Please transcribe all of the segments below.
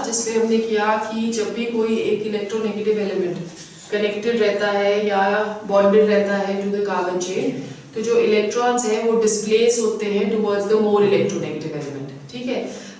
जिसमें हमने किया कि जब भी कोई एक इलेक्ट्रोनेगेटिव एलिमेंट कनेक्टेड रहता है या बॉन्डेड रहता है टू द कार्बन चेन, तो जो इलेक्ट्रॉन्स हैं वो डिस्प्लेस होते हैं towards the more electronegative element, ठीक है।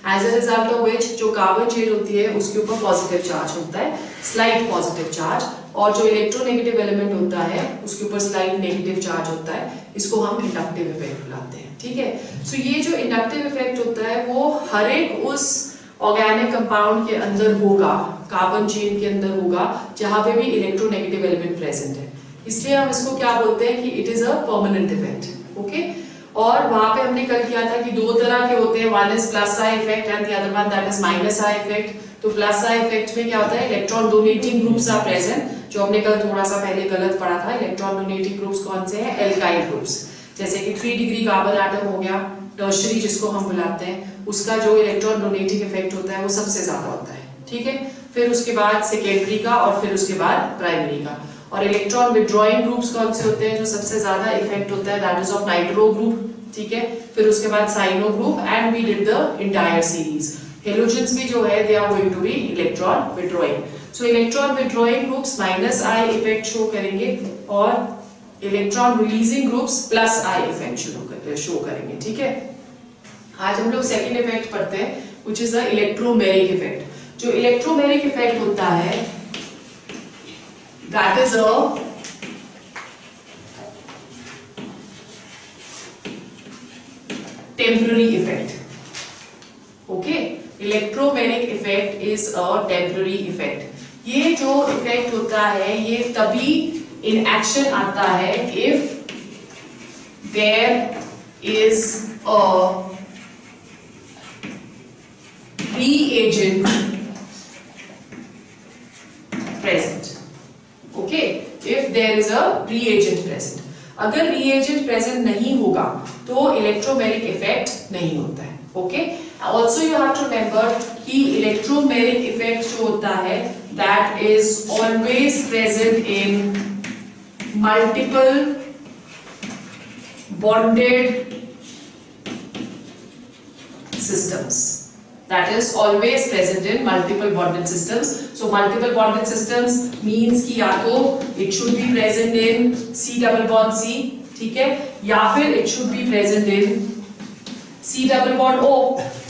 As a result of which जो कार्बन चेन होती है उसके ऊपर पॉजिटिव चार्ज होता है, स्लाइट पॉजिटिव चार्ज, और जो इलेक्ट्रोनेगेटिव एलिमेंट होता है उसके ऊपर स्लाइट नेगेटिव चार्ज होता है। इसको हम इंडक्टिव इफेक्ट बुलाते हैं, ठीक है। सो ये जो इंडक्टिव इफेक्ट होता है वो हर एक उस ऑर्गेनिक कंपाउंड के अंदर होगा, कार्बन चेन के अंदर होगा जहां पे भी इलेक्ट्रोनेगेटिव एलिमेंट प्रेजेंट है, इसलिए हम इसको क्या बोलते हैं कि it is a permanent effect, okay. और वहां पे हमने कल किया था कि दो तरह के होते हैं, one is plus I effect and the other one that is minus I effect. तो प्लस आई इफेक्ट में क्या होता है, electron donating groups are present, जो हमने कल थोड़ा सा पहले गलत पढ़ा था। इलेक्ट्रॉन डोनेटिंग ग्रुप्स कौन से हैं, एल्काइल ग्रुप्स, जैसे कि 3 डिग्री कार्बन एटम हो गया, टर्शरी जिसको हम बुलाते हैं, उसका जो इलेक्ट्रॉन डोनेटिंग इफेक्ट होता है वो सबसे ज्यादा होता है, ठीक है। फिर उसके बाद सेकेंडरी का और फिर उसके बाद प्राइमरी का। और इलेक्ट्रॉन विड्रॉइंग ग्रुप्स कौन से होते हैं, जो सबसे ज्यादा इफेक्ट होता है, that is of nitro group, ठीक है। फिर उसके बाद cyano group and we did the entire series. Halogens भी जो है they are going to be electron withdrawing. So electron withdrawing groups minus I effect show करेंगे और electron releasing groups plus I effect show करेंगे, ठीक है। आज हम लोग सेकेंड इफेक्ट पढ़ते हैं which is the electromeric effect. जो इलेक्ट्रोमेरिक इफेक्ट होता है that is a temporary effect, okay. Electromeric effect is a temporary effect. ये जो इफेक्ट होता है ये तभी इन एक्शन आता है if there is a reagent present, okay, if there is a reagent present। अगर reagent present नहीं होगा तो इलेक्ट्रोमेरिक इफेक्ट नहीं होता है, okay. Also you have to remember कि इलेक्ट्रोमेरिक इफेक्ट जो होता है that is always present in multiple bonded systems, that is always present in multiple bonded systems। So multiple bonded systems means कि या तो it should be present in C double bond C, ठीक है, या फिर it should be present in C double bond O।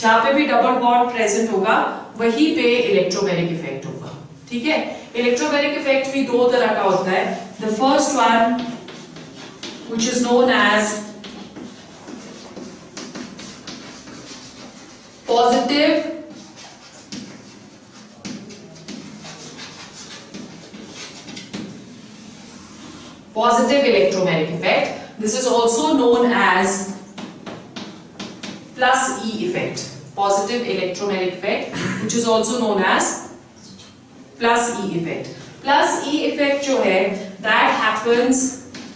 जहां पे भी डबल बॉन्ड प्रेजेंट होगा वहीं पे इलेक्ट्रोमेरिक इफेक्ट होगा, ठीक है। इलेक्ट्रोमेरिक इफेक्ट भी दो तरह का होता है। The first one which is known as positive electromagnetic effect. This is also known as plus E effect. Positive electromagnetic effect, which is also known as plus E effect. Plus E effect जो है that happens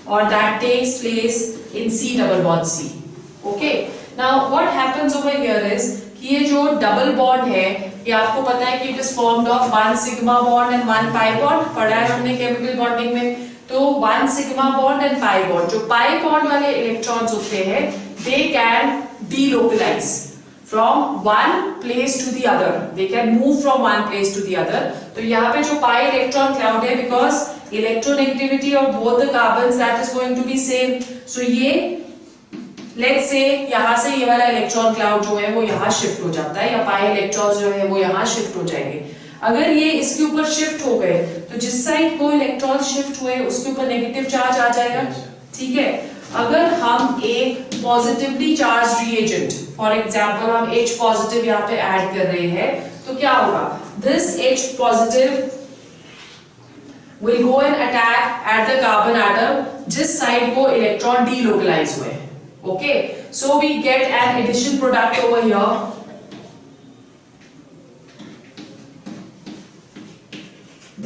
or that takes place in C double bond C. Okay. Now what happens over here is कि ये जो double bond है ये आपको पता है कि it is formed of 1 sigma bond and 1 pi bond, पढ़ा है हमने केमिकल बॉन्डिंग में। तो 1 sigma bond and pi bond, जो पाई बॉन्ड वाले इलेक्ट्रॉन्स होते हैं they can delocalize from one place to the other, they can move from one place to the other. तो यहाँ पे जो पाई इलेक्ट्रॉन क्लाउड है because electronegativity of both the carbons that is going to be same. So ये let's से यहां से ये वाला इलेक्ट्रॉन क्लाउड जो है वो यहां शिफ्ट हो जाता है, या पाई इलेक्ट्रॉन्स जो है वो यहां शिफ्ट हो जाएंगे। अगर ये इसके ऊपर शिफ्ट हो गए तो जिस साइड को इलेक्ट्रॉन शिफ्ट हुए उसके ऊपर नेगेटिव चार्ज आ जाएगा, ठीक है। अगर हम एक positively charge reagent, for example हम H पॉजिटिव यहाँ पे ऐड कर रहे हैं, तो क्या होगा, this H positive will go and attack at the carbon atom जिस साइड को इलेक्ट्रॉन डीलोकलाइज हुए। Okay, so we get an addition product over here.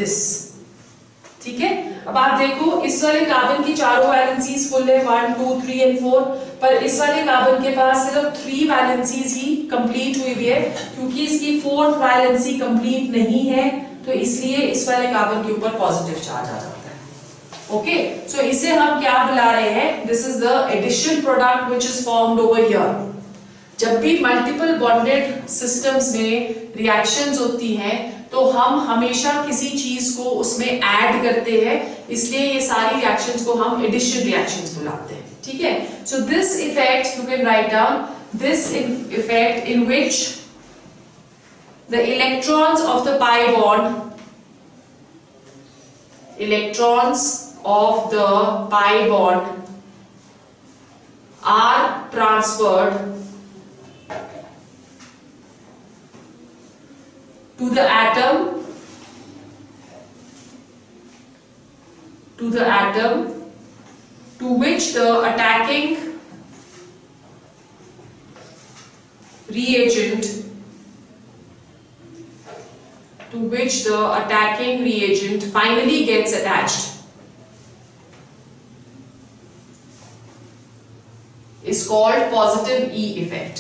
This, ठीक है। अब आप देखो इस वाले कार्बन की चारों वैलेंसीज फुल है 1, 2, 3 and 4, पर इस वाले कार्बन के पास सिर्फ 3 वैलेंसीज ही कंप्लीट हुई है, क्योंकि इसकी 4th वैलेंसी कंप्लीट नहीं है, तो इसलिए इस वाले कार्बन के ऊपर पॉजिटिव चार्ज आ जाता है। ओके, सो इसे हम क्या बुला रहे हैं, this is the addition product which is formed over here. जब भी मल्टीपल बॉन्डेड सिस्टम्स में रिएक्शंस होती हैं तो हम हमेशा किसी चीज को उसमें ऐड करते हैं, इसलिए ये सारी रिएक्शंस को हम एडिशन रिएक्शंस बुलाते हैं, ठीक है। So this effect you can write down, this effect in which the electrons of the pi bond, electrons of the pi bond are transferred to the atom to which the attacking reagent finally gets attached is called positive E effect.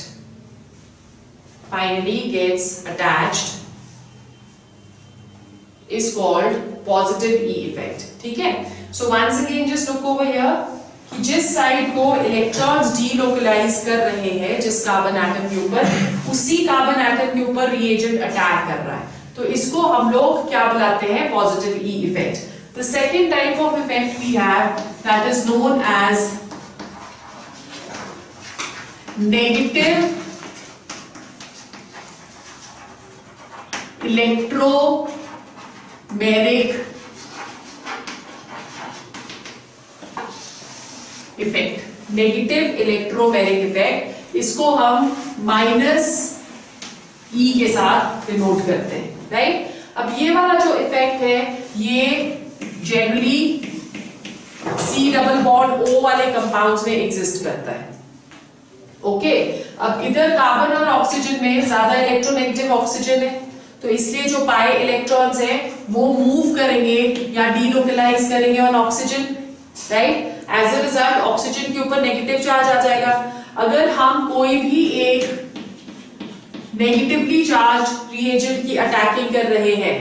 Finally gets attached is called positive E effect. ठीक है? So once again just look over here कि जिस side को electrons delocalise कर रहे हैं जिस carbon atom के ऊपर, उसी कार्बन एटम के ऊपर रिएजेंट अटैक कर रहा है, तो इसको हम लोग क्या बुलाते हैं? Positive E effect. The second type of effect we have that is known as negative electromeric effect. Negative electromeric effect, इसको हम माइनस ई के साथ डिनोट करते हैं, राइट. अब ये वाला जो इफेक्ट है ये generally C double bond O वाले कंपाउंड्स में एग्जिस्ट करता है. ओके, अब इधर कार्बन और ऑक्सीजन में ज्यादा इलेक्ट्रोनेगेटिव ऑक्सीजन है, तो इसलिए जो पाई इलेक्ट्रॉन्स हैं वो मूव करेंगे या डीलोकलाइज करेंगे on oxygen, right. As a result oxygen के ऊपर नेगेटिव चार्ज आ जाएगा. अगर हम कोई भी एक नेगेटिवली चार्ज रिएजेंट की अटैकिंग कर रहे हैं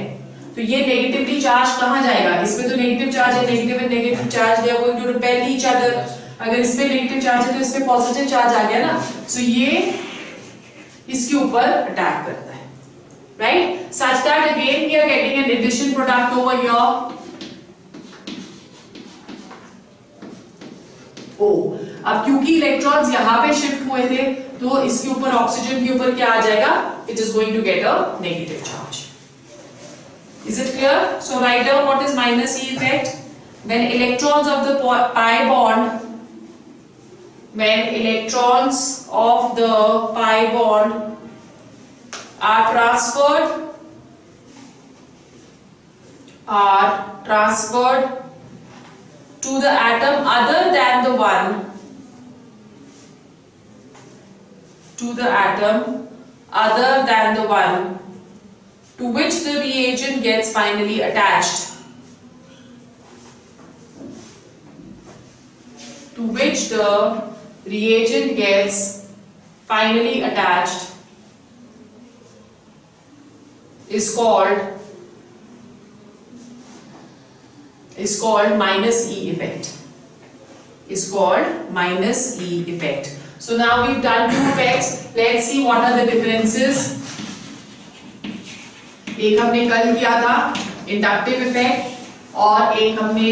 तो ये नेगेटिवली चार्ज कहां जाएगा? इसमें तो नेगेटिव चार्ज है, negative end negative charge they are going to repel each other. अगर इसमें नेगेटिव चार्ज है तो इसमें पॉजिटिव चार्ज आ गया ना, सो ये इसके ऊपर अटैक करता है, right. Such that again we are getting an addition product over here. Oh, अब क्योंकि इलेक्ट्रॉन्स यहां पे शिफ्ट हुए थे तो इसके ऊपर ऑक्सीजन के ऊपर क्या आ जाएगा? It is going to get a negative charge. Is it clear? So write down what is minus E effect. When electrons of the pi bond are transferred to the atom other than the one to which the reagent gets finally attached, is called minus E effect. So now we've done two effects. Let's see what are the differences. एक हमने कल किया था inductive effect और एक हमने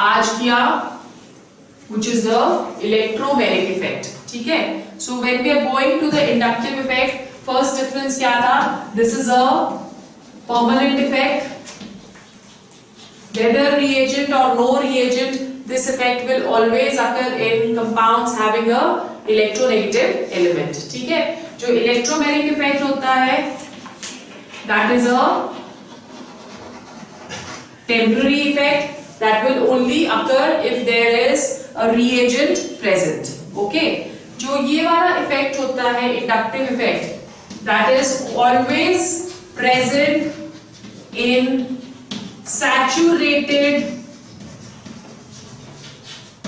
आज किया which is the electromagnetic effect. ठीक है. So when we are going to the inductive effect, first difference क्या था? This is a permanent effect. Whether reagent or no reagent, this effect will always occur in compounds having a electronegative element. ठीक है. जो electromagnetic effect होता है, that is a temporary effect that will only occur if there is a reagent present. Okay. जो ये वाला effect होता है inductive effect, that is always present in saturated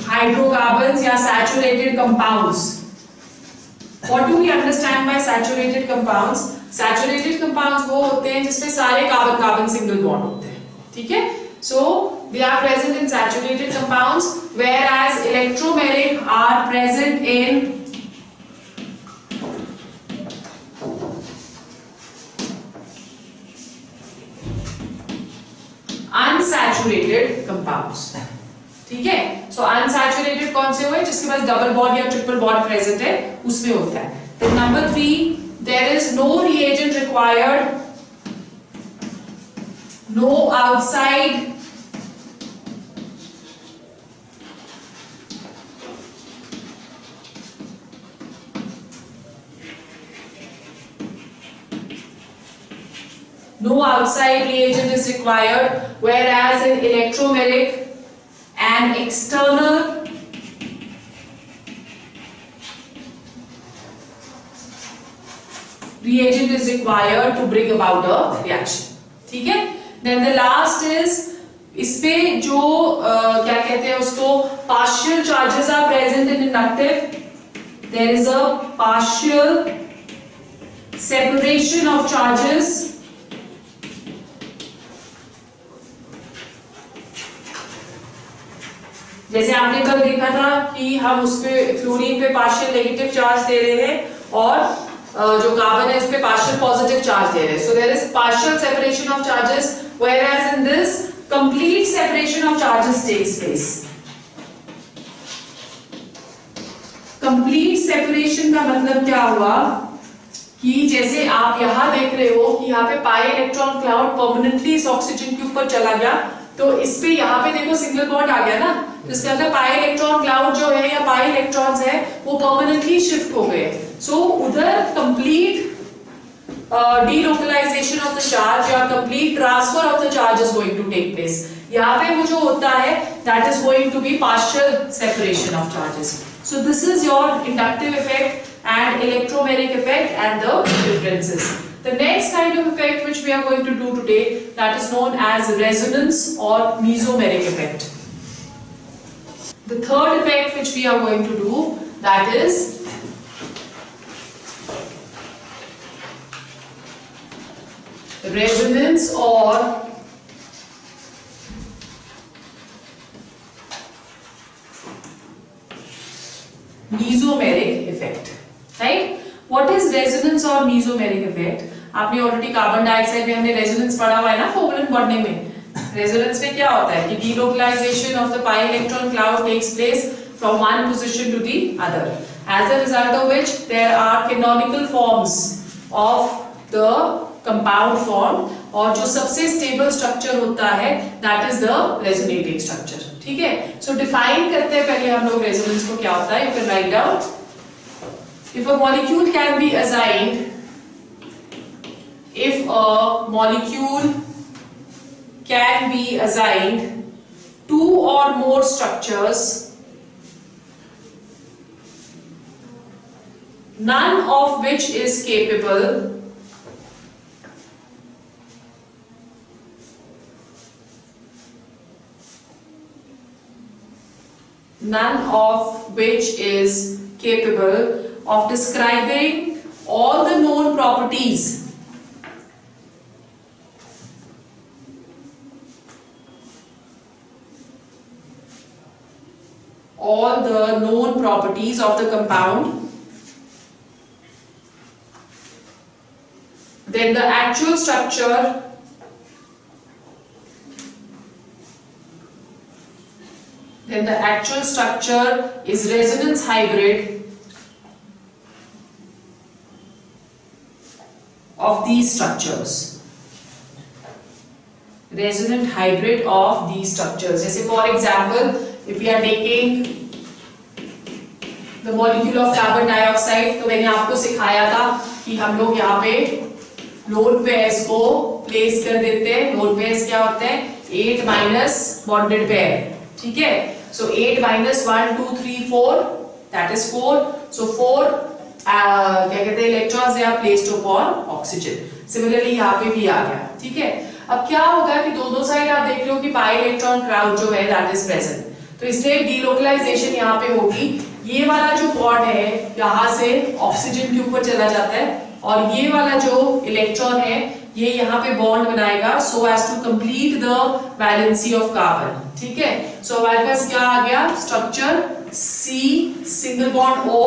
hydrocarbons या saturated compounds. What do we understand by saturated compounds? Saturated compounds वो होते हैं जिसमें सारे कार्बन कार्बन सिंगल बॉन्ड होते हैं. ठीक है. So they are present in saturated compounds, whereas electromeric are present in unsaturated compounds. ठीक है, so unsaturated कौन से हुए? जिसके पास डबल बॉन्ड या ट्रिपल बॉन्ड प्रेजेंट है उसमें होता है. Then number 3, there is no reagent required, no outside reagent is required, whereas in electromeric an external reagent is required to bring about a reaction. ठीक है. Then the last is, इसपे जो क्या कहते हैं उसको, partial charges are present in inductive. There is a partial separation of charges. जैसे आपने कल देखा था कि हम उसपे क्लोरीन पे पार्शियल नेगेटिव चार्ज दे रहे हैं और जो कार्बन है उस पे पार्शियल पॉजिटिव चार्ज दे रहे हैं. So there is partial separation of charges, whereas in this complete separation of charges takes place. Complete separation का मतलब क्या हुआ कि जैसे आप यहां देख रहे हो कि यहाँ पे पाई इलेक्ट्रॉन क्लाउड परमानेंटली इस ऑक्सीजन के ऊपर चला गया, तो इस पे यहाँ पे देखो सिंगल बॉन्ड आ गया ना, जिसके अंदर पाई इलेक्ट्रॉन क्लाउड जो है या पाई इलेक्ट्रॉन्स है वो परमानेंटली शिफ्ट हो गए. सो उधर complete delocalization of the charge या complete transfer of the charge is going to take place. यहाँ पे वो जो होता है that is going to be partial separation of charges. So this is your inductive effect and electromeric effect and the differences. The next kind of effect which we are going to do today, that is known as resonance or mesomeric effect. The third effect which we are going to do, that is resonance or mesomeric effect. Right? What is resonance or mesomeric effect? आपने already carbon dioxide में हमने resonance पढ़ा हुआ है ना covalent bonding में. Resonance में क्या होता है कि delocalization of the pi electron cloud takes place from one position to the other, as a result of which there are canonical forms of the compound form, और जो सबसे स्टेबल स्ट्रक्चर होता है that is the resonating structure. ठीक है. सो define करते हैं पहले हम लोग रेजोनेंस को क्या होता है. You can write down. If a molecule can be assigned, if a molecule can be assigned two or more structures, none of which is capable of describing all the known properties of the compound, then the actual structure is resonance hybrid of these structures. Resonant hybrid of these structures. जैसे for example, if we are taking the molecule of carbon dioxide, तो मैंने आपको सिखाया था कि हम लोग यहाँ पे लोन पेयर्स को प्लेस कर देते हैं. लोन पेयर्स क्या होते हैं? 8 माइनस बॉन्डेड पेयर. ठीक है. So 8 minus 1, 2, 3, 4, that is 4. So 4 क्या कहते हैं electrons they are placed upon oxygen. Similarly यहाँ पे भी आ गया. ठीक है. अब क्या होगा कि दोनों साइड आप देख रहे हो कि पाई इलेक्ट्रॉन क्लाउड जो है दैट इज प्रेजेंट, तो इसलिए डीलोकलाइजेशन यहाँ पे होगी. ये वाला जो बॉन्ड है यहाँ से ऑक्सीजन के ऊपर चला जाता है और ये वाला जो इलेक्ट्रॉन है ये यहाँ पे बॉन्ड बनाएगा so as to complete the valency of carbon. ठीक है, सो हमारे पास क्या आ गया structure C single bond O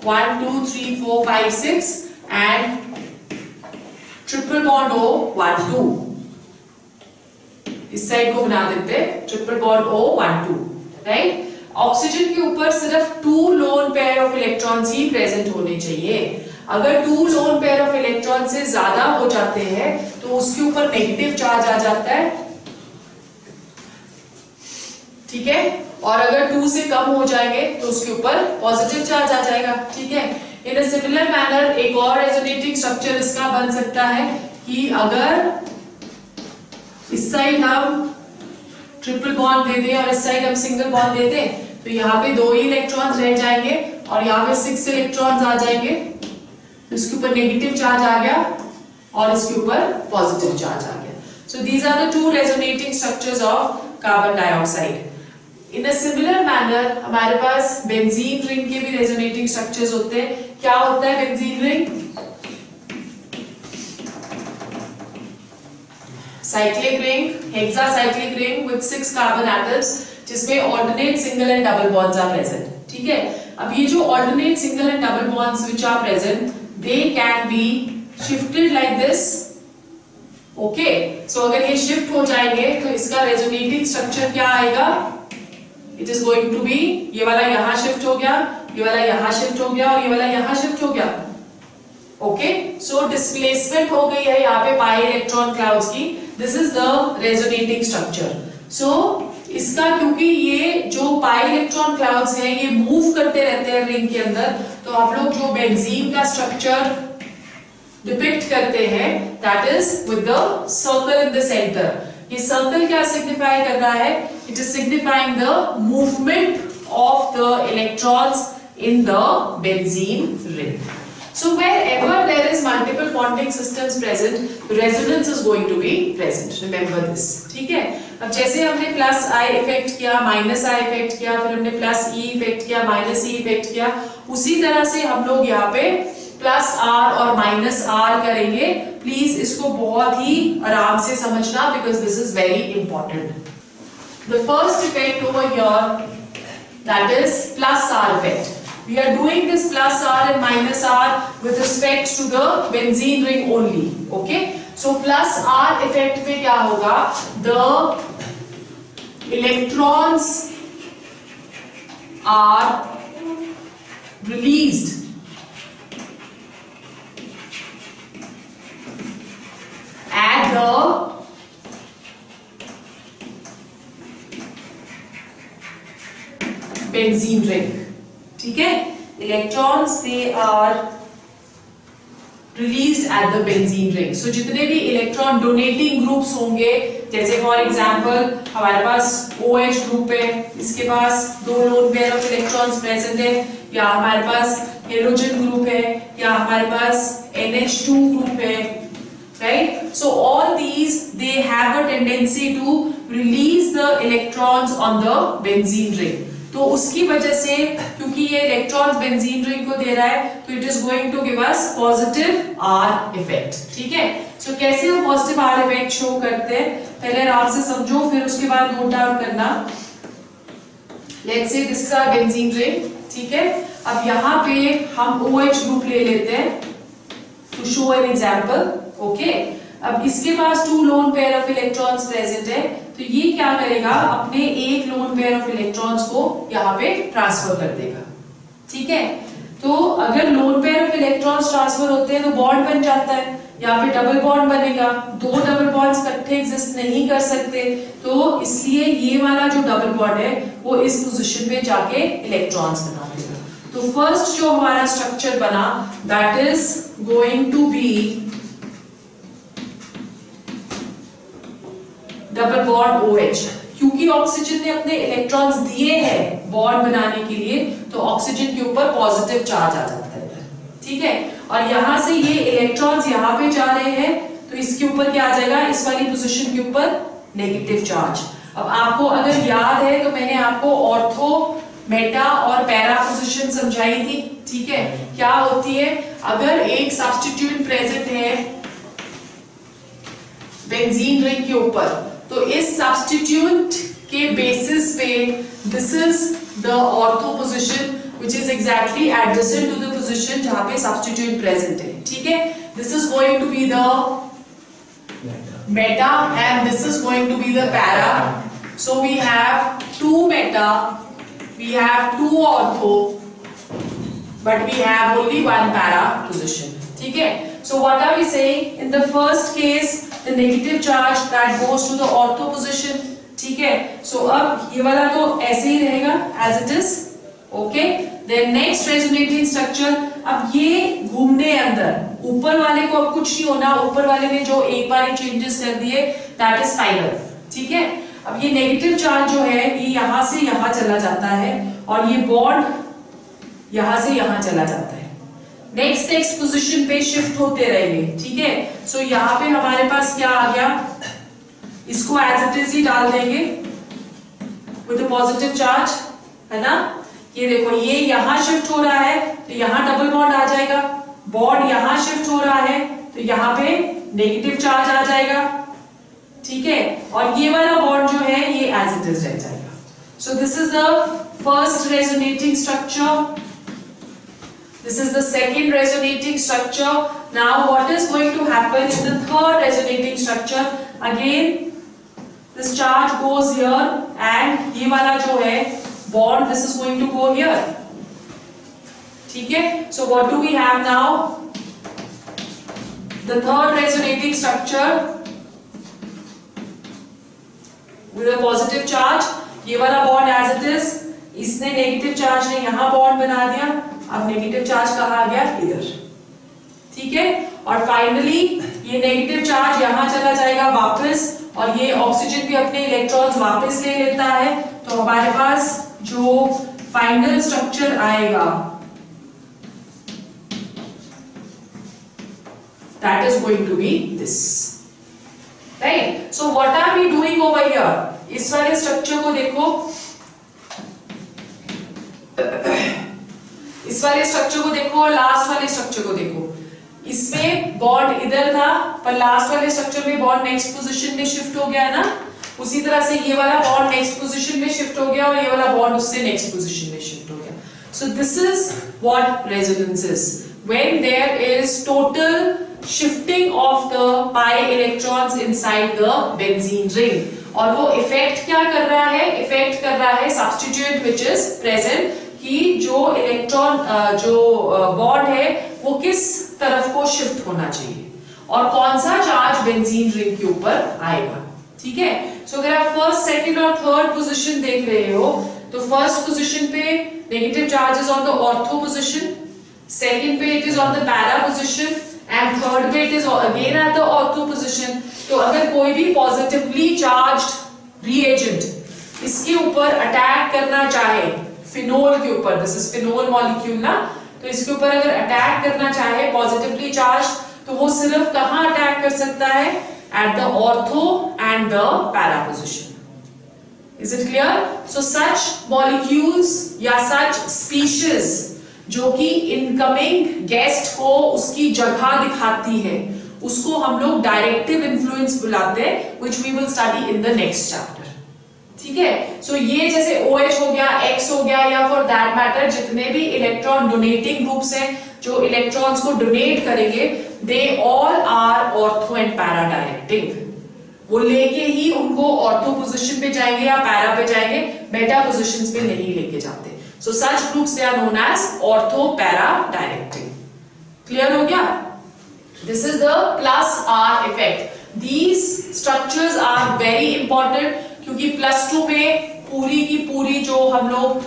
1 2 3 4 5 6 and triple bond O 1 2। इस साइड को बना देते triple bond O 1 2, right. Oxygen के ऊपर सिर्फ 2 लोन पेयर ऑफ इलेक्ट्रॉन्स ही प्रेजेंट होने चाहिए। अगर 2 लोन पेयर ऑफ इलेक्ट्रॉन से ज्यादा हो जाते हैं तो उसके ऊपर नेगेटिव चार्ज आ जाता है। ठीक है, और अगर 2 से कम हो जाएंगे तो उसके ऊपर पॉजिटिव चार्ज आ जाएगा। ठीक है, इन अ सिमिलर मैनर एक और रेजोनेटिंग स्ट्रक्चर इसका बन सकता है कि अगर इस साइड हम ट्रिपल बॉन्ड दे दें और इस साइड हम सिंगल बॉन्ड दे दें तो यहाँ पे 2 ही इलेक्ट्रॉन्स रह जाएंगे और यहाँ पे 6 इलेक्ट्रॉन्स आ जाएंगे। तो इसके ऊपर नेगेटिव चार्ज आ गया और इसके ऊपर पॉजिटिव चार्ज आ गया। So these are the 2 resonating structures of carbon dioxide. In a similar manner हमारे पास बेंजीन रिंग के भी रेजोनेटिंग स्ट्रक्चर्स होते हैं। क्या होता है benzene ring? Cyclic ring, hexacyclic ring with 6 carbon atoms जिसमें alternate single and double bonds are present. ठीक है, अब ये जो alternate single and double bonds which are present they can be shifted like this. Okay, so अगर ये shift हो जाएंगे तो इसका रेजोनेटिंग स्ट्रक्चर क्या आएगा? It is going to be, ये वाला यहां शिफ्ट हो गया, ये वाला यहां शिफ्ट हो गया और ये वाला यहां शिफ्ट हो गया। ओके, सो डिस्प्लेसमेंट हो गई है यहाँ पे पाई इलेक्ट्रॉन क्लाउड्स की। This is the resonating structure. So इसका क्योंकि ये जो पाई इलेक्ट्रॉन क्लाउड्स हैं ये मूव करते रहते हैं रिंग के अंदर, तो आप लोग जो बेंजीन का स्ट्रक्चर डिपिक्ट करते हैं that is with the circle in the centre. ये सर्कल क्या सिग्निफाई कर रहा है? It is signifying the movement of the electrons in the benzene ring. So wherever there is multiple bonding systems present, resonance is going to be present. Remember this. ठीक है? अब जैसे हमने प्लस I इफेक्ट किया, minus I effect किया, फिर हमने plus E effect किया, माइनस E इफेक्ट किया, उसी तरह से हम लोग यहाँ पे प्लस R और माइनस R करेंगे। प्लीज इसको बहुत ही आराम से समझना because this is very important. The first effect over here, that is plus R effect. We are doing this plus R and minus R with respect to the benzene ring only. Okay? So plus R effect में क्या होगा? The electrons are released at the benzene ring. ठीक है, electrons they are released at the benzene ring. So जितने भी electron donating groups होंगे, जैसे for example हमारे पास OH ग्रुप है, इसके पास 2 lone pair of electrons present है, या हमारे पास हेलोजन ग्रुप है, या हमारे पास NH2 ग्रुप है, right? So all these they have a tendency to release the electrons on the benzene ring. तो उसकी वजह से क्योंकि ये इलेक्ट्रॉन्स बेंजीन रिंग को दे रहा है तो it is going to give us positive R effect. ठीक है, सो कैसे हम पॉजिटिव आर इफेक्ट शो करते हैं पहले आराम से समझो, फिर उसके बाद नोट डाउन करना। Let's say this is our benzene ring. ठीक है, अब यहाँ पे हम OH ग्रुप ले लेते हैं to show an example. Okay, अब इसके पास 2 lone pair of electrons present है, तो ये क्या करेगा? अपने एक लोन पेयर ऑफ इलेक्ट्रॉन्स को यहाँ पे ट्रांसफर कर देगा। ठीक है, तो अगर loan pair of electrons transfer होते हैं तो बॉन्ड बन जाता है, यहाँ पे डबल बॉन्ड बनेगा। 2 डबल बॉन्ड्स इकट्ठे एग्जिस्ट नहीं कर सकते, तो इसलिए ये वाला जो डबल बॉन्ड है वो इस पोजीशन पे जाके इलेक्ट्रॉन्स बना देगा। तो फर्स्ट जो हमारा स्ट्रक्चर बना that is going to be double bond OH। क्योंकि ऑक्सीजन ने अपने इलेक्ट्रॉन्स दिए हैं बॉन्ड बनाने के लिए, तो ऑक्सीजन के ऊपर पॉजिटिव चार्ज आ जाता है। ठीक है, और यहां से ये इलेक्ट्रॉन्स यहाँ पे जा रहे हैं तो इसके ऊपर क्या आ जाएगा? इस वाली पोजीशन के ऊपर नेगेटिव चार्ज। अब आपको अगर याद है तो मैंने आपको ऑर्थो, मेटा और पैरा पोजीशन समझाई थी। ठीक है, क्या होती है? अगर एक सब्स्टिट्यूएंट प्रेजेंट है बेंजीन रिंग के ऊपर, तो इस सब्स्टिट्यूट के बेसिस पे this is the ortho position which is exactly adjacent to the position जहां पे substituent present है, ठीक है। This is going to be the meta and this is going to be the para. So we have two meta, we have two ortho, but we have only one para position, ठीक है। So what are we saying? In the first case, the negative charge that goes to the ortho position, ठीक है। So अब ये वाला तो ऐसे ही रहेगा as it is, okay। Then next resonating structure, अब ये घूमने अंदर ऊपर वाले को अब कुछ नहीं होना, ऊपर वाले ने जो एक बार ही चेंजेस कर दिए that is final, ठीक है। अब ये नेगेटिव चार्ज जो है ये यहां से यहां चला जाता है और ये बॉन्ड यहां से यहां चला जाता है, नेक्स्ट पोजीशन पे शिफ्ट होते रहेंगे, ठीक है। सो यहाँ पे हमारे पास क्या आ गया, इसको एज इट इज ही डाल देंगे विद पॉजिटिव चार्ज, है ना। ये देखो ये यहां शिफ्ट हो रहा है तो यहां डबल बॉन्ड आ जाएगा, बॉन्ड यहां शिफ्ट हो रहा है तो यहां पे नेगेटिव चार्ज आ जाएगा, ठीक है। और ये वाला बॉन्ड जो है ये एज इट इज रह जाएगा। सो this is the first resonating structure, this is the second resonating structure. Now what is going to happen in the third resonating structure? Again this charge goes here and ये वाला जो है bond this is going to go here, ठीक है। So what do we have now? The third resonating structure with a positive charge, ये वाला bond as it is, इसने negative charge ने यहां बॉन्ड बना दिया, अब नेगेटिव चार्ज कहाँ आ गया, इधर, ठीक है। और फाइनली ये नेगेटिव चार्ज यहां चला जाएगा वापस और ये ऑक्सीजन भी अपने इलेक्ट्रॉन्स वापस ले लेता है, तो हमारे पास जो फाइनल स्ट्रक्चर आएगा that is going to be this, right? So what are we doing over here? इस वाले स्ट्रक्चर को देखो, इस वाले स्ट्रक्चर को देखो और लास्ट वाले स्ट्रक्चर को देखो। इसमें बॉन्ड इधर था पर लास्ट वाले स्ट्रक्चर में बॉन्ड नेक्स्ट पोजीशन में शिफ्ट हो गया है ना, उसी तरह से ये वाला बॉन्ड नेक्स्ट पोजीशन में शिफ्ट हो गया और ये वाला बॉन्ड उससे नेक्स्ट पोजीशन में शिफ्ट हो गया। So this is what resonance is, when there is total shifting of the pi electrons inside the benzene ring. और वो इफेक्ट क्या कर रहा है, इफेक्ट कर रहा है सब्स्टिट्यूएंट व्हिच इज प्रेजेंट, कि जो इलेक्ट्रॉन जो बॉन्ड है वो किस तरफ को शिफ्ट होना चाहिए और कौन सा चार्ज बेंजीन रिंग के ऊपर आएगा, ठीक है। सो अगर आप फर्स्ट, सेकंड और थर्ड पोजीशन देख रहे हो तो फर्स्ट पोजीशन पे negative charge is on the ortho position, second पे it is on the para position and third पे it is again at the ortho position. तो अगर कोई भी पॉजिटिवली चार्ज्ड रिएजेंट इसके ऊपर अटैक करना चाहे, फिनोल के ऊपर, दिस इज फिनोल मॉलिक्यूल ना, तो इसके ऊपर अगर अटैक करना चाहे पॉजिटिवली चार्ज तो वो सिर्फ कहां अटैक कर सकता है, eight the ortho and the para position. Is it clear? So such molecules या सच स्पीशीज जो कि इनकमिंग गेस्ट को उसकी जगह दिखाती है उसको हम लोग डायरेक्टिव इन्फ्लुएंस बुलाते हैं, which we will study in the next chapter, ठीक है। सो ये जैसे OH हो गया, X हो गया, या फॉर दैट मैटर जितने भी इलेक्ट्रॉन डोनेटिंग ग्रुप्स हैं जो इलेक्ट्रॉन्स को डोनेट करेंगे, they all are ortho and para directing. वो लेके ही उनको ऑर्थो पोजीशन पे जाएंगे या पैरा पे जाएंगे, बेटा पोजीशंस पे नहीं लेके जाते। So such groups they are known as ortho para directing. Clear हो गया? This is the plus R effect. These structures are very important क्योंकि +2 में पूरी की पूरी जो हम लोग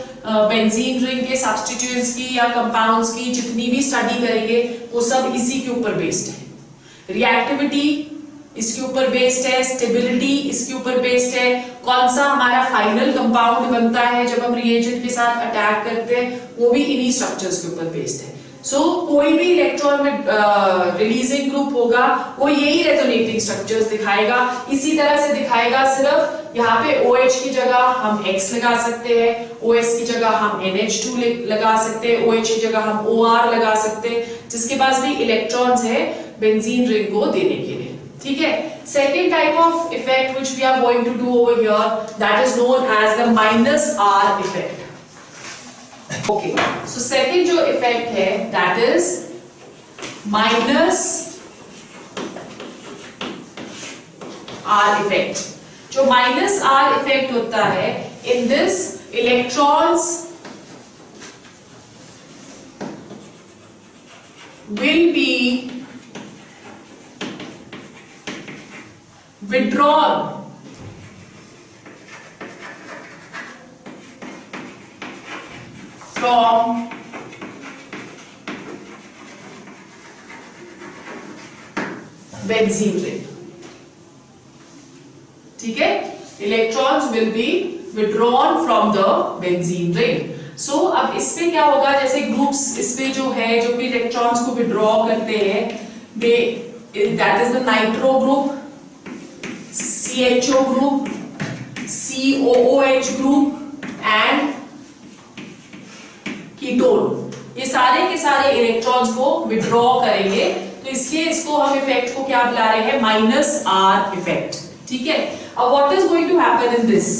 बेंजीन रिंग के सब्स्टिट्यूएंट्स की या कंपाउंड्स की जितनी भी स्टडी करेंगे वो सब इसी के ऊपर बेस्ड है। रिएक्टिविटी इसके ऊपर बेस्ड है, स्टेबिलिटी इसके ऊपर बेस्ड है, कौन सा हमारा फाइनल कंपाउंड बनता है जब हम रिएजेंट के साथ अटैक करते हैं वो भी इन्हीं स्ट्रक्चर्स के ऊपर बेस्ड है। सो कोई भी इलेक्ट्रॉन में रिलीजिंग ग्रुप होगा वो यही रेजोनेटिंग स्ट्रक्चर्स दिखाएगा, इसी तरह से दिखाएगा। सिर्फ यहाँ पे OH की जगह हम X लगा सकते हैं, OS की जगह हम NH2 लगा सकते हैं, OH की जगह हम OR लगा सकते हैं, जिसके पास भी इलेक्ट्रॉन्स है बेंजीन रिंग को देने के लिए। ठीक है. Second type of effect which we are going to do over here, that is known as the minus R effect. Okay, so second जो इफेक्ट है that is minus R effect. जो minus R effect होता है, in this electrons will be withdrawn from benzene ring. ठीक है, electrons will be withdrawn from the benzene ring. So अब इसमें क्या होगा, जैसे ग्रुप्स इसमें जो है, जो भी इलेक्ट्रॉन्स को विड्रॉ करते हैं, that is the nitro group, CHO group, COOH group and ketone. ये सारे के सारे इलेक्ट्रॉन्स को विड्रॉ करेंगे, तो इसलिए इसको हम इफेक्ट को क्या बुला रहे हैं, माइनस आर इफेक्ट. ठीक है. अब what is going to happen in this,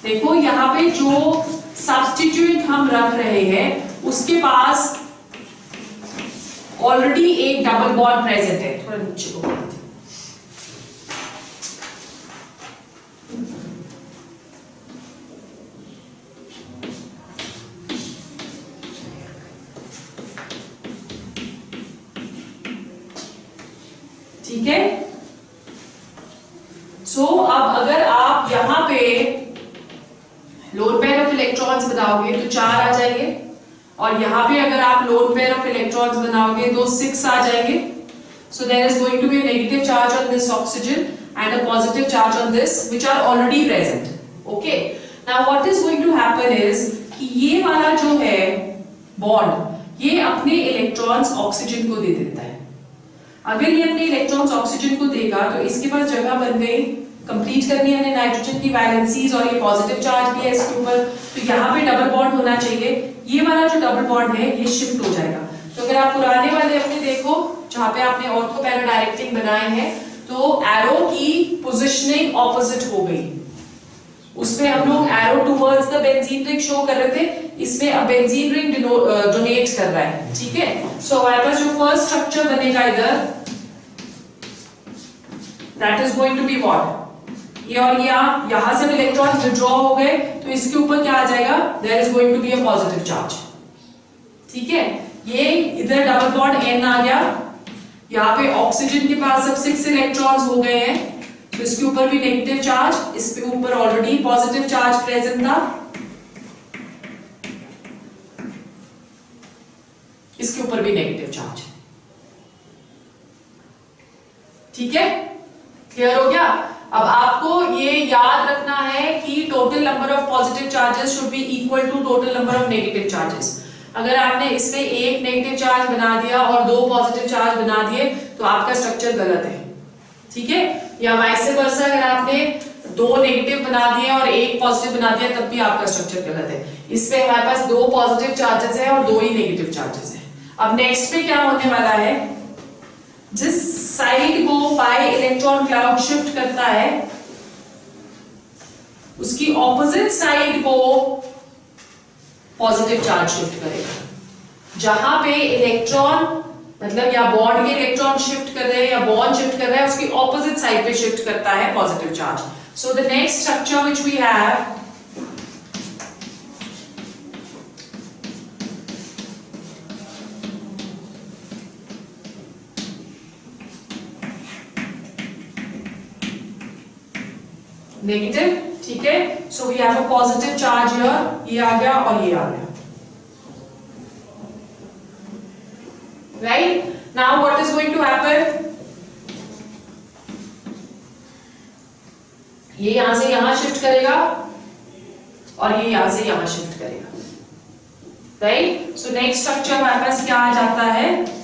देखो यहाँ पे जो सब्स्टिट्यूएंट हम रख रहे हैं उसके पास ऑलरेडी एक डबल बॉन्ड प्रेजेंट है. थोड़ा नीचे को ठीक है. सो अब अगर आप यहां पे लोन पेयर ऑफ इलेक्ट्रॉन्स बनाओगे तो 4 आ जाएंगे, और यहां पे अगर आप लोन पेयर ऑफ इलेक्ट्रॉन्स बनाओगे तो 6 आ जाएंगे. So there is going to be a negative charge on this oxygen and a positive charge on this which are already present. Okay, now what is going to happen is कि ये वाला जो है bond, ये अपने electrons oxygen को दे देता है. अगर ये अपने इलेक्ट्रॉन्स ऑक्सीजन को देगा तो इसके पास जगह बन गई, कंप्लीट करनी है नाइट्रोजन की वैलेंसीज, और ये पॉजिटिव चार्ज भी है इसके ऊपर, तो यहाँ पे डबल बॉन्ड होना चाहिए. ये वाला जो डबल बॉन्ड है ये शिफ्ट हो जाएगा. तो अगर आप पुराने वाले अपने देखो जहाँ पे आपने ऑर्थो पैरा डायरेक्टिंग बनाए हैं, तो एरो की पोजिशनिंग ऑपोजिट हो गई. उसमें हम लोग arrow towards the benzene ring show कर रहे थे, इसमें अब बेंजीन रिंग डोनेट कर रहा है. ठीक है. सो हमारे पास जो फर्स्ट स्ट्रक्चर बनेगा इधर, that is going to be what, ये और यहां से इलेक्ट्रॉन्स विड्रॉ हो गए, तो इसके ऊपर क्या आ जाएगा, there is going to be a positive charge. ठीक है. ये इधर डबल बॉन्ड N आ गया, यहाँ पे ऑक्सीजन के पास अब 6 इलेक्ट्रॉन्स हो गए हैं, तो इसके ऊपर भी नेगेटिव चार्ज, इसके ऊपर ऑलरेडी पॉजिटिव चार्ज प्रेजेंट था, इसके ऊपर भी नेगेटिव चार्ज. ठीक है, क्लियर हो गया. अब आपको ये याद रखना है कि total number of positive charges should be equal to total number of negative charges. अगर आपने इसमें एक नेगेटिव चार्ज बना दिया और 2 पॉजिटिव चार्ज बना दिए तो आपका स्ट्रक्चर गलत है. ठीक है. या वाइस वर्सा, अगर आपने 2 नेगेटिव बना दिए और 1 पॉजिटिव बना दिया तब भी आपका स्ट्रक्चर गलत है. इसमें हमारे पास 2 पॉजिटिव चार्जेस है और 2 ही नेगेटिव चार्जेस है. अब नेक्स्ट पे क्या होने वाला है, जिस साइड को पाई इलेक्ट्रॉन क्लाउड शिफ्ट करता है उसकी ऑपोजिट साइड को पॉजिटिव चार्ज शिफ्ट करेगा. जहां पे इलेक्ट्रॉन मतलब या बॉन्ड के इलेक्ट्रॉन शिफ्ट कर रहे हैं या बॉन्ड शिफ्ट कर रहा है, उसकी ऑपोजिट साइड पे शिफ्ट करता है positive charge. So the next structure which we have, negative. ठीक है. So we have a positive charge here, ये आ गया और ये आ गया. Right. Now what is going to happen, ये यहां से यहां शिफ्ट करेगा और ये यहां से यहां शिफ्ट करेगा. राइट. सो नेक्स्ट स्ट्रक्चर हमारे पास क्या आ जाता है,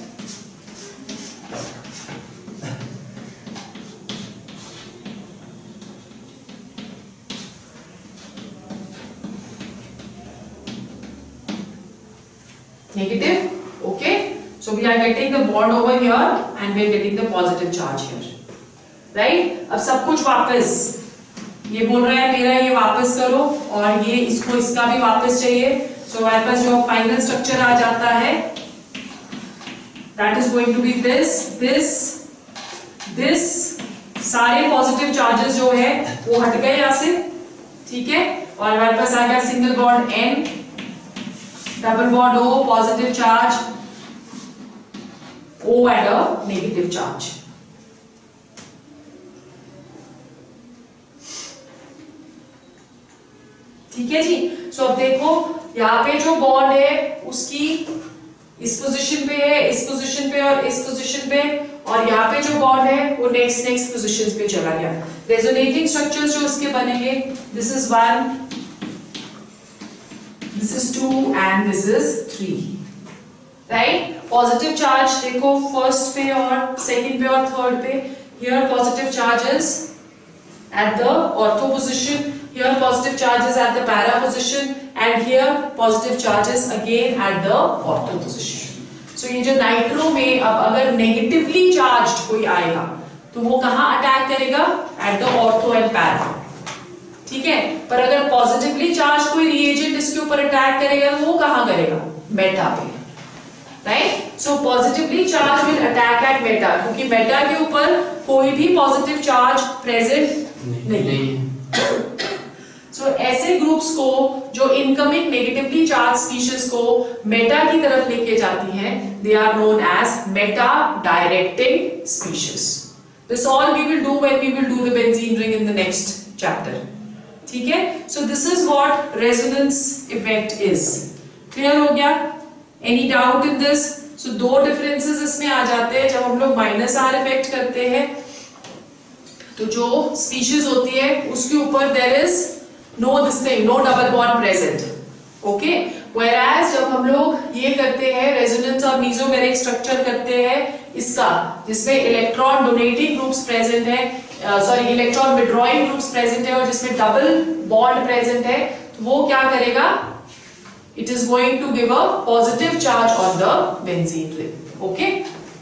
negative. Okay, so we are getting the bond over here and we are getting the positive charge here. Right. अब सब कुछ वापस, ये बोल रहा है मेरा ये वापस करो और ये इसको इसका भी वापस चाहिए। सो हमारे पास जो फाइनल स्ट्रक्चर आ जाता है that is going to be this सारे पॉजिटिव चार्जेस जो है वो हट गए यहां से, ठीक है। और हमारे पास आ गया single bond N, double bond O, positive charge, O at a negative charge. ठीक है जी। सो अब देखो यहाँ पे जो बॉन्ड है उसकी इस पोजीशन पे है, इस पोजीशन पे और इस पोजीशन पे, और यहाँ पे जो बॉन्ड है वो नेक्स्ट पोजीशन पे चला गया। रेजोनेटिंग स्ट्रक्चर्स जो उसके बनेंगे, this is 1, this is 2 and this is 3, right. Positive charge देखो फर्स्ट पे और सेकंड पे और थर्ड पे, here positive charges at the ortho position, here positive charges at the para position, and here positive charges again at the ortho position. So ये जो nitro में अब अगर नेगेटिवली चार्ज्ड कोई आएगा तो वो कहाँ अटैक करेगा? Eight the ortho and para, ठीक है। पर अगर पॉजिटिवली चार्ज कोई रिएजेंट इसके ऊपर अटैक करेगा तो वो कहाँ करेगा? मेटा पे, right. So positively charge will attack eight Meta, क्योंकि मेटा के ऊपर कोई भी पॉजिटिव चार्ज प्रेजेंट नहीं। सो ऐसे ग्रुप्स को जो इनकमिंग नेगेटिवली चार्ज स्पीशीज को मेटा की तरफ लेके जाती हैं, they are known as meta directing species. This all we will do when we will do the benzene ring in the next chapter, ठीक है। So this is what resonance effect is. Clear हो गया? Any doubt in this? So दो differences इसमें आ जाते हैं। जब हम लोग माइनस आर इफेक्ट करते हैं तो जो स्पीशीज होती है उसके ऊपर there is no this thing, no double bond present, okay. Whereas जब हम लोग ये करते हैं रेजोनेंस और मेसोमेरिक स्ट्रक्चर करते हैं इसका, जिसमें इलेक्ट्रॉन डोनेटिंग ग्रुप्स प्रेजेंट है, sorry electron withdrawing groups present है और जिसमें डबल बॉन्ड प्रेजेंट है, तो वो क्या करेगा? It is going to give a positive charge on the benzene ring, okay.